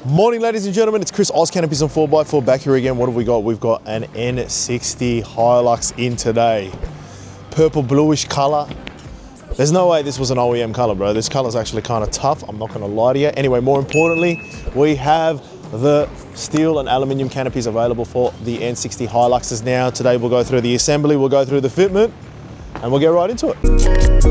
Morning, ladies and gentlemen, it's Chris, Canopies 4x4 back here again. What have we got? We've got an N60 Hilux in today. Purple bluish color. There's no way this was an OEM color, bro. This color's actually kind of tough, I'm not gonna lie to you. Anyway, more importantly, we have the steel and aluminium canopies available for the N60 Hiluxes now. Today we'll go through the assembly, we'll go through the fitment, and we'll get right into it.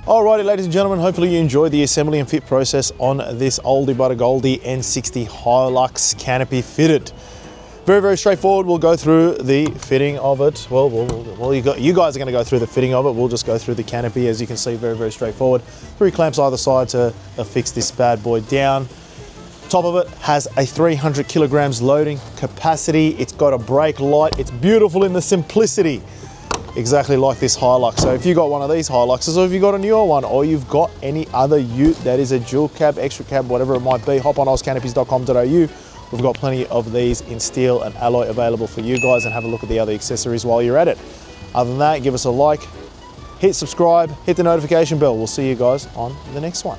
Alrighty, ladies and gentlemen, hopefully you enjoyed the assembly and fit process on this oldie but a goldie N60 Hilux Canopy fitted. Very, very straightforward. We'll go through the fitting of it. Well, you guys are going to go through the fitting of it. We'll just go through the canopy. As you can see, very, very straightforward. 3 clamps either side to fix this bad boy down. Top of it has a 300 kilograms loading capacity. It's got a brake light. It's beautiful in the simplicity, exactly like this Hilux. So if you got one of these Hiluxes, or if you got a newer one, or you've got any other ute that is a dual cab, extra cab, whatever it might be, hop on ozcanopies.com.au. We've got plenty of these in steel and alloy available for you guys, and have a look at the other accessories while you're at it. Other than that, give us a like, hit subscribe, hit the notification bell. We'll see you guys on the next one.